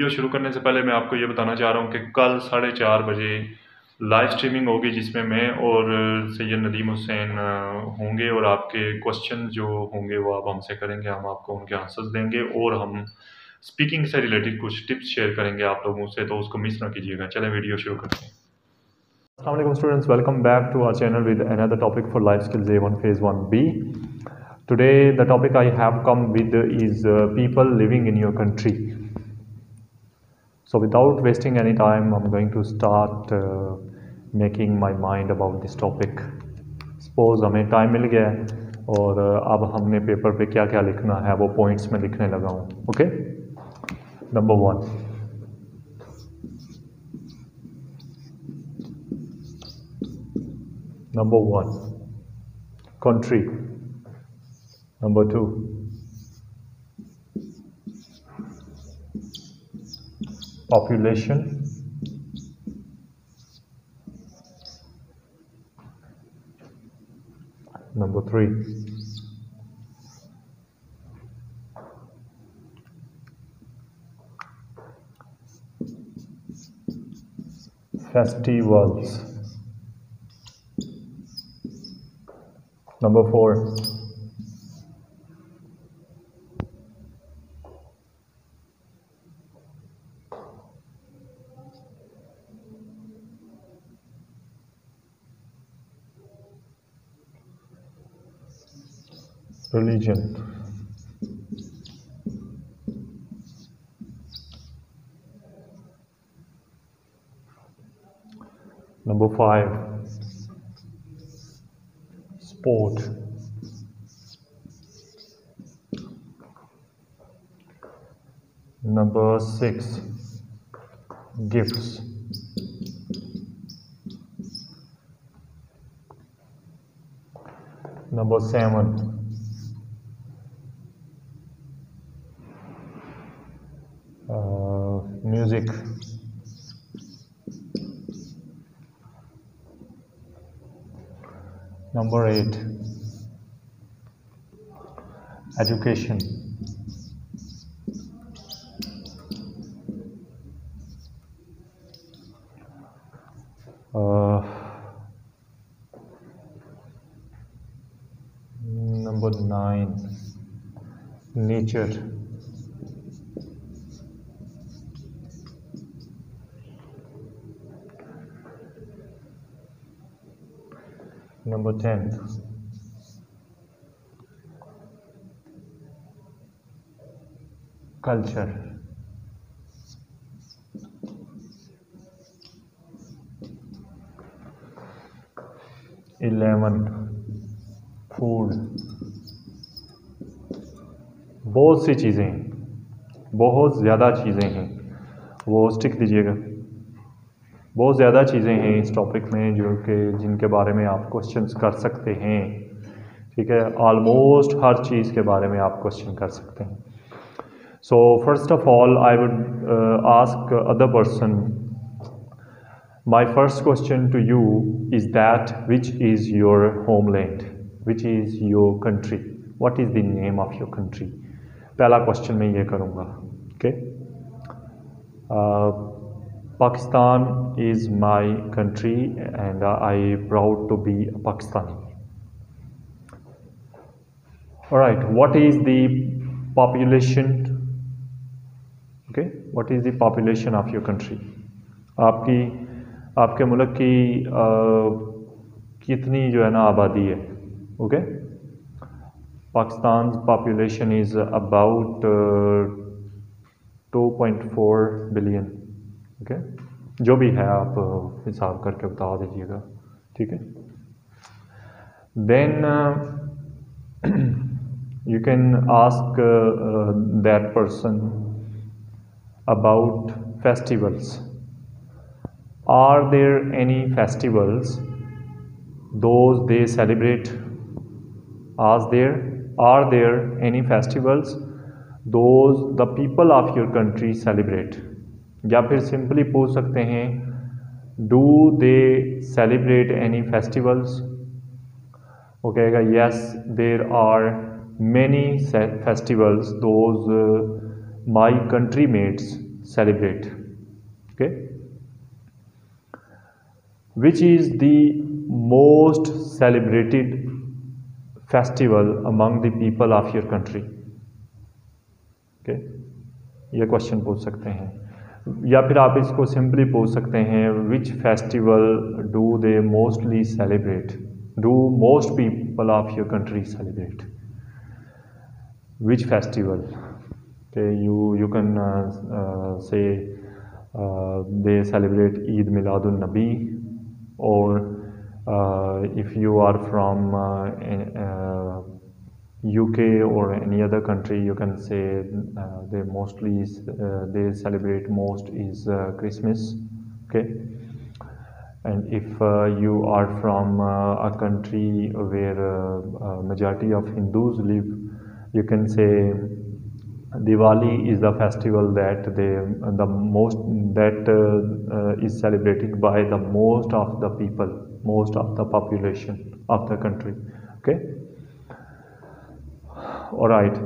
Video शुरू करने से पहले मैं आपको ये बताना चाह रहा हूँ कि कल 4:30 बजे लाइव स्ट्रीमिंग होगी, जिसमें मैं और सैयद नदीम हुसैन होंगे, और आपके क्वेश्चन जो होंगे वो आप हमसे करेंगे, हम आपको उनके आंसर्स देंगे, और हम स्पीकिंग से रिलेटेड कुछ टिप्स शेयर करेंगे आप लोगों से, तो उसको मिस ना कीजिएगा। चलें वीडियो शुरू करते हैं। Assalamu alaikum students, welcome back to our channel with another topic for Life Skills A1 Phase 1B. Today the topic I have come with is people living in your country. So without wasting any time, I'm going to start making my mind about this topic. Suppose हमें time मिल गया है और अब हमने paper पे क्या क्या लिखना है वो पॉइंट्स में लिखने लगा हूँ। Okay, number 1, country. Number 2, population. Number 3, festivals. Number 4, religion. Number 5, sport. Number 6, gifts. Number 7, music. Number 8, education. Number 9, nature. Number 10, culture. 11, food. बहुत सी चीज़ें हैं, बहुत ज़्यादा चीज़ें हैं, वो स्टिक दीजिएगा। बहुत ज़्यादा चीज़ें हैं इस टॉपिक में जिनके बारे में आप क्वेश्चंस कर सकते हैं। ठीक है, ऑलमोस्ट हर चीज़ के बारे में आप क्वेश्चन कर सकते हैं। So first of all I would ask other person, my first question to you is that which is your homeland, which is your country, what is the name of your country? पहला question मैं ये करूँगा। Okay, Pakistan is my country and I proud to be a Pakistani. All right, what is the population? Okay, what is the population of your country? आपके मुल्क की कितनी जो है ना आबादी है? Okay, Pakistan population is about 2.4 billion. Okay, जो भी है आप हिसाब करके बता दीजिएगा। ठीक है, then you can ask that person about festivals. Are there any festivals those they celebrate? Are there any festivals those the people of your country celebrate? या फिर सिंपली पूछ सकते हैं do they celebrate any festivals? वो कहेगा yes, there are many festivals those my country mates celebrate. Okay, which is the most celebrated festival among the people of your country? Okay, ये question पूछ सकते हैं, या फिर आप इसको सिंपली पूछ सकते हैं which festival do they mostly celebrate, do most people of your country celebrate, which festival? You can say they celebrate Eid Miladun Nabi, or if you are from UK or any other country, you can say they mostly they celebrate most is Christmas. Okay, and if you are from a country where majority of Hindus live, you can say Diwali is the festival that is celebrated by the most of the people, most of the population of the country. Okay, alright.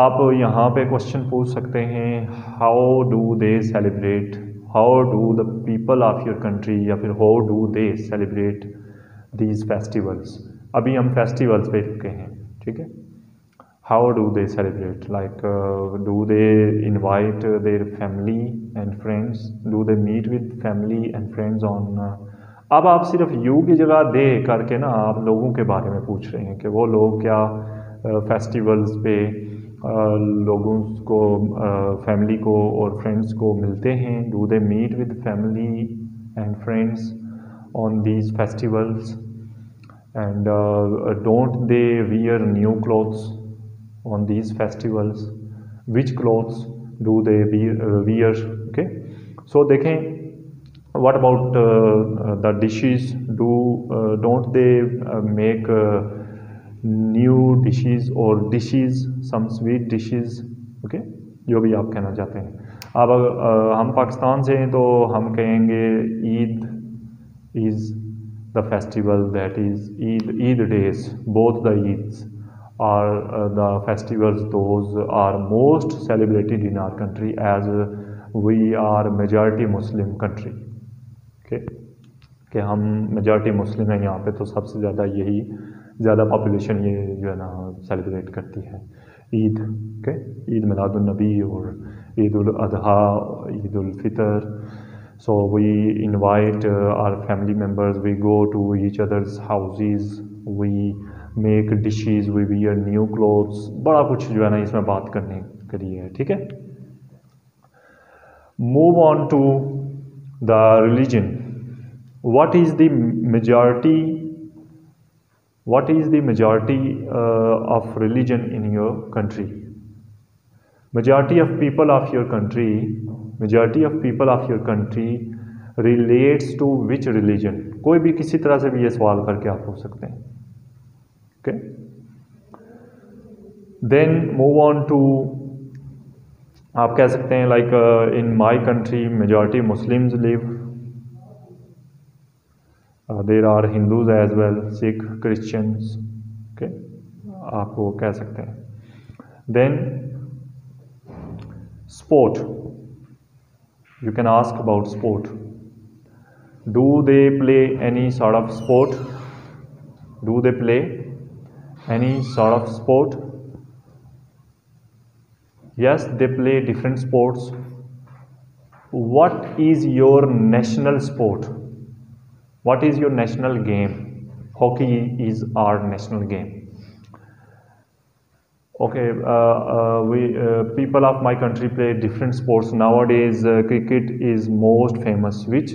आप यहाँ पे question पूछ सकते हैं how do they celebrate, how do the people of your country, या फिर how do they celebrate these festivals. अभी हम फेस्टिवल्स पे रुके हैं, ठीक है। How do they celebrate? Like, do they invite their family and friends? Do they meet with family and friends on? अब आप सिर्फ यू की जगह दे करके ना आप लोगों के बारे में पूछ रहे हैं कि वो लोग क्या फेस्टिवल्स पे लोगों को, फैमिली को और फ्रेंड्स को मिलते हैं। Do they meet with family and friends on these festivals, and don't they wear new clothes on these festivals? Which clothes do they wear? Okay, so देखें, what about the dishes? Don't they make new dishes or dishes, some sweet dishes? Okay, जो भी आप कहना चाहते हैं। अब हम पाकिस्तान से हैं तो हम कहेंगे Eid is the festival that is Eid days, both the Eids are the festivals, those are most celebrated in our country as we are majority Muslim country. Okay, कि हम मेजॉरिटी मुस्लिम हैं यहाँ पे, तो सबसे ज़्यादा यही ज़्यादा पॉपुलेशन ये जो है ना सेलिब्रेट करती है ईद। ओके, ईद मिलादुन नबी और Eid ul Azha, Eid ul Fitr. So we invite our family members, we go to each other's houses, we make dishes, we wear new clothes, बड़ा कुछ जो है ना इसमें बात करने के लिए है, ठीक है। Move on to the religion. What is the majority of religion in your country? Majority of people of your country relates to which religion? कोई भी किसी तरह से भी ये सवाल करके आप पूछ सकते हैं। Okay, then move on to, आप कह सकते हैं like in my country majority Muslims live, there are Hindus as well, Sikh, Christians. Okay, आप वो कह सकते हैं। Then sport, you can ask about sport. Do they play any sort of sport? Do they play any sort of sport? Yes, they play different sports. What is your national sport? What is your national game? Hockey is our national game. Okay, people of my country play different sports nowadays. Cricket is most famous. Which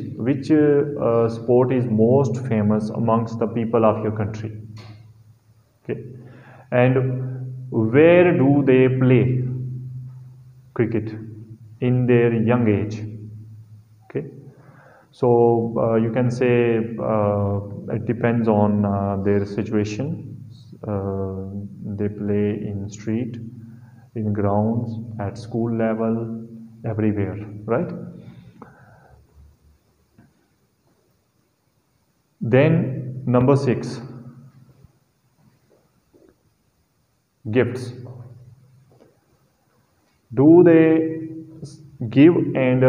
sport is most famous amongst the people of your country? Okay, and where do they play cricket in their young age? Okay, so you can say it depends on their situation. They play in street, in grounds, at school level, everywhere, right? Then number 6, gifts. Do they give and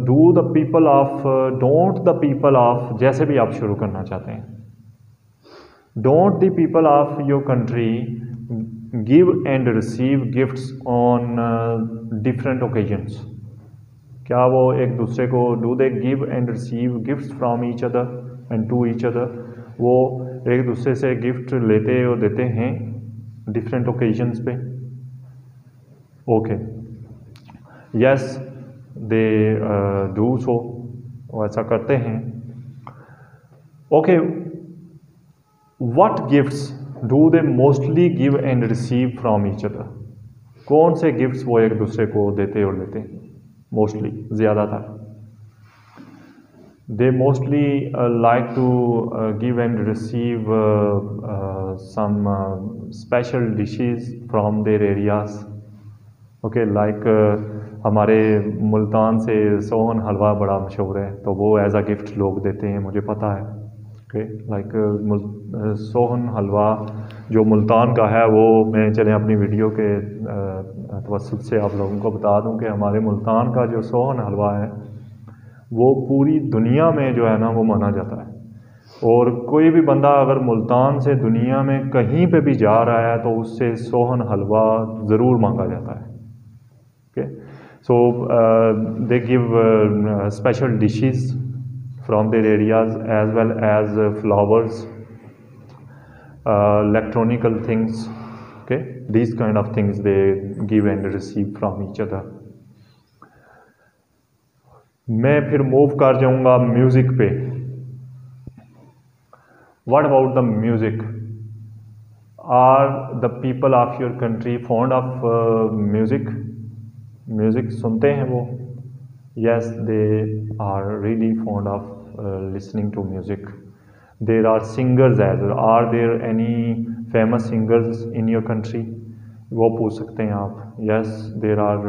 do the people of, don't the people of, जैसे भी आप शुरू करना चाहते हैं, don't the people of your country give and receive gifts on different occasions. क्या वो एक दूसरे को, do they give and receive gifts from each other and to each other, वो एक दूसरे से गिफ्ट लेते और देते हैं डिफरेंट ओकेजन्स पे? Okay, yes they do so, वो ऐसा करते हैं। Okay, what gifts do they mostly give and receive from each other? कौन से गिफ्ट्स वो एक दूसरे को देते और लेते हैं? मोस्टली, ज़्यादातर। They mostly like to give and receive some special dishes from their areas. Okay, like हमारे मुल्तान से सोहन हलवा बड़ा मशहूर है, तो वो एज अ गिफ्ट लोग देते हैं, मुझे पता है। ओके, लाइक सोहन हलवा जो मुल्तान का है, वो मैं चले अपनी वीडियो के तवस्सुत से आप लोगों को बता दूं कि हमारे मुल्तान का जो सोहन हलवा है वो पूरी दुनिया में जो है ना वो माना जाता है। और कोई भी बंदा अगर मुल्तान से दुनिया में कहीं पे भी जा रहा है तो उससे सोहन हलवा ज़रूर मांगा जाता है। Okay, so they give special dishes from their areas as well as flowers, electronical things. Okay, these kind of things they give and receive from each other. मैं फिर मूव कर जाऊंगा म्यूजिक पे। What about the music? Are the people of your country fond of music? Music सुनते हैं वो? Yes, they are really fond of listening to music. There are singers as well. Are there any famous singers in your country? वो पूछ सकते हैं आप। Yes, there are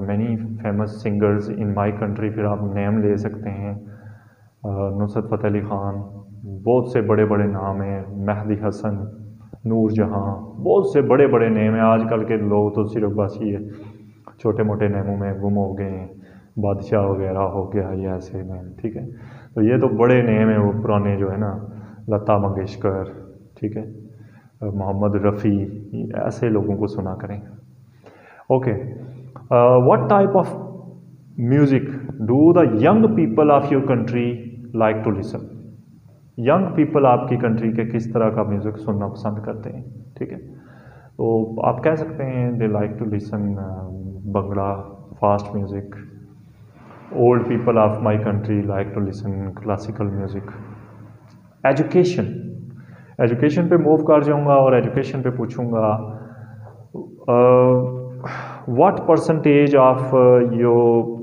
many famous singers in my country. फिर आप name ले सकते हैं। नुसरत फ़तेह अली ख़ान, बहुत से बड़े बड़े नाम हैं, मेहदी हसन, नूर जहाँ, बहुत से बड़े बड़े नेम हैं। आजकल के लोग तो सिर्फ बस ये छोटे मोटे नेमों में गुम हो गए हैं, बादशाह वगैरह हो गया, ये ऐसे नेम, ठीक है। तो ये तो बड़े नेम हैं वो पुराने जो है ना, लता मंगेशकर, ठीक है, मोहम्मद रफ़ी, ऐसे लोगों को सुना करें। Okay, what type of music do the young people of your country like to listen? Young people आपकी कंट्री के किस तरह का म्यूज़िक सुनना पसंद करते हैं, ठीक है। तो आप कह सकते हैं they like to listen Bangla, fast music. Old people of my country like to listen classical music. Education, education पे मूव कर जाऊंगा और एजुकेशन पे पूछूंगा what percentage of your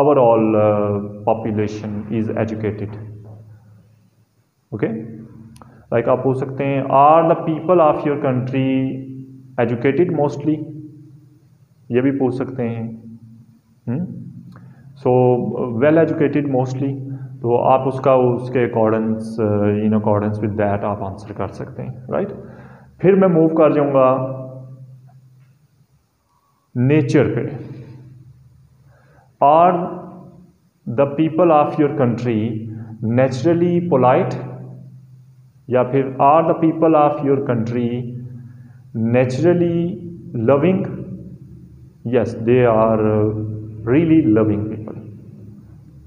overall population is educated? Okay, like आप पूछ सकते हैं are the people of your country educated mostly, ये भी पूछ सकते हैं। सो वेल एजुकेटेड मोस्टली, तो आप उसका उसके accordance in accordance with that आप आंसर कर सकते हैं, राइट। फिर मैं मूव कर जाऊंगा नेचर पे। Are the people of your country naturally polite, या फिर are the people of your country naturally loving? Yes, they are really loving people,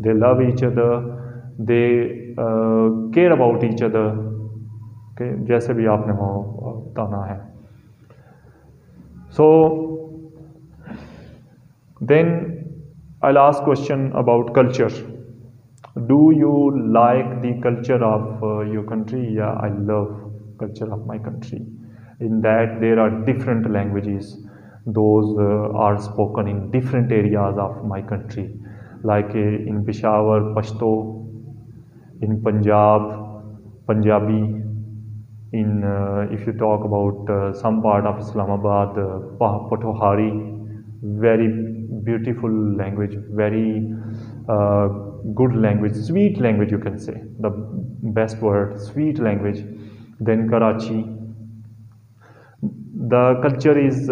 they love each other, they care about each other, okay, जैसे भी आपने वो बताना है। So then I'll ask question about culture. Do you like the culture of your country? Yeah, I love culture of my country. In that there are different languages, those are spoken in different areas of my country. Like in Peshawar, Pashto, in Punjab, Punjabi, in if you talk about some part of Islamabad, Potohari, very beautiful language, very good language, sweet language you can say, the best word, sweet language. Then Karachi, the culture is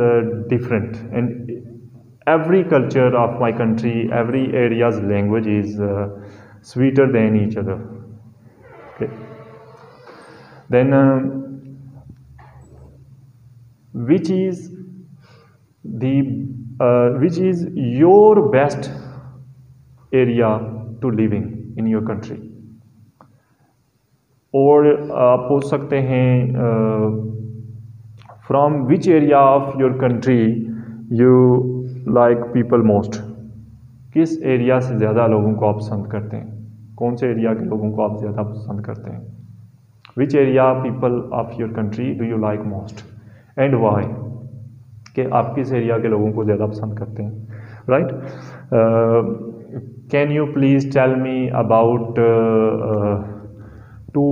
different and every culture of my country, every area's language is sweeter than each other. Okay. Then which is your best area to living in your country? और आप पूछ सकते हैं from which area of your country you like people most, किस area से ज़्यादा लोगों को आप पसंद करते हैं, कौन से एरिया के लोगों को आप ज़्यादा पसंद करते हैं. Which area people of your country do you like most and why, कि आप किस एरिया के लोगों को ज़्यादा पसंद करते हैं. Right. Can you please tell me about 2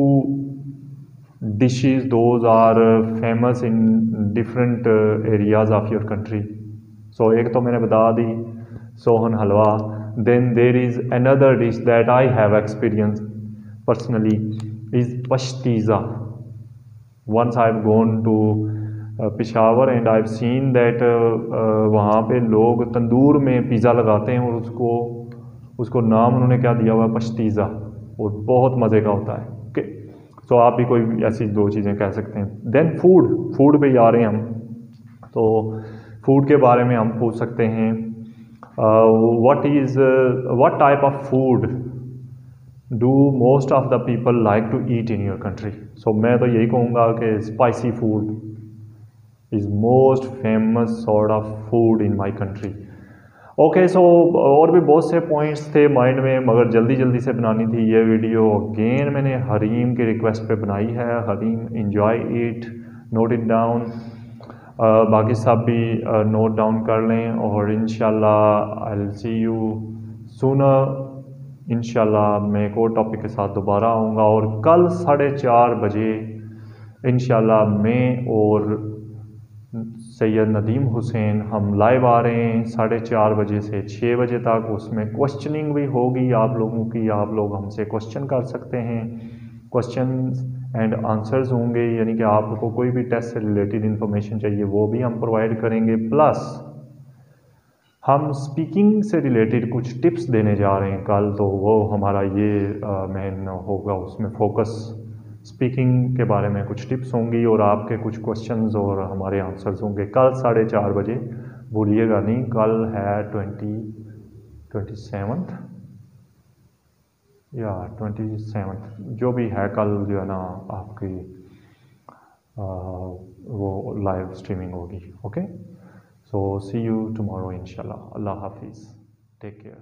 dishes those are famous in different areas of your country. So एक तो मैंने बता दी सोहन हलवा. Then there is another dish that I have experienced personally is pashtiza. Once I've gone to Peshawar and I've seen that वहाँ पे लोग तंदूर में pizza लगाते हैं और उसको नाम उन्होंने क्या दिया हुआ है, पश्तीज़ा, और बहुत मज़े का होता है. ओके. सो आप भी कोई ऐसी 2 चीज़ें कह सकते हैं. देन फूड पे आ रहे हैं हम, तो फूड के बारे में हम पूछ सकते हैं what type of food do most of the people like to eat in your country. So मैं तो यही कहूँगा कि spicy food is most famous sort of food in my country. Okay. So और भी बहुत से पॉइंट्स थे माइंड में, मगर जल्दी से बनानी थी ये वीडियो. अगेन मैंने हरीम की रिक्वेस्ट पे बनाई है. Hareem, enjoy it, note it down. बाकी सब भी नोट डाउन कर लें, और इंशाल्लाह I will see you sooner. इंशाल्लाह मैं एक और टॉपिक के साथ दोबारा आऊँगा, और कल 4:30 बजे इंशाल्लाह मैं और सैयद नदीम हुसैन हम लाइव आ रहे हैं 4:30 बजे से 6 बजे तक. उसमें क्वेश्चनिंग भी होगी आप लोगों की, आप लोग हमसे क्वेश्चन कर सकते हैं. क्वेश्चंस एंड आंसर्स होंगे, यानी कि आपको कोई भी टेस्ट से रिलेटेड इन्फॉर्मेशन चाहिए वो भी हम प्रोवाइड करेंगे. प्लस हम स्पीकिंग से रिलेटेड कुछ टिप्स देने जा रहे हैं कल, तो वो हमारा ये मेन होगा, उसमें फोकस स्पीकिंग के बारे में कुछ टिप्स होंगी, और आपके कुछ क्वेश्चंस और हमारे आंसर्स होंगे कल 4:30 बजे. भूलिएगा नहीं, कल है 27th या 27th, जो भी है कल जो है ना आपकी वो लाइव स्ट्रीमिंग होगी. Okay. So see you tomorrow इंशाल्लाह. अल्लाह हाफिज़. Take care.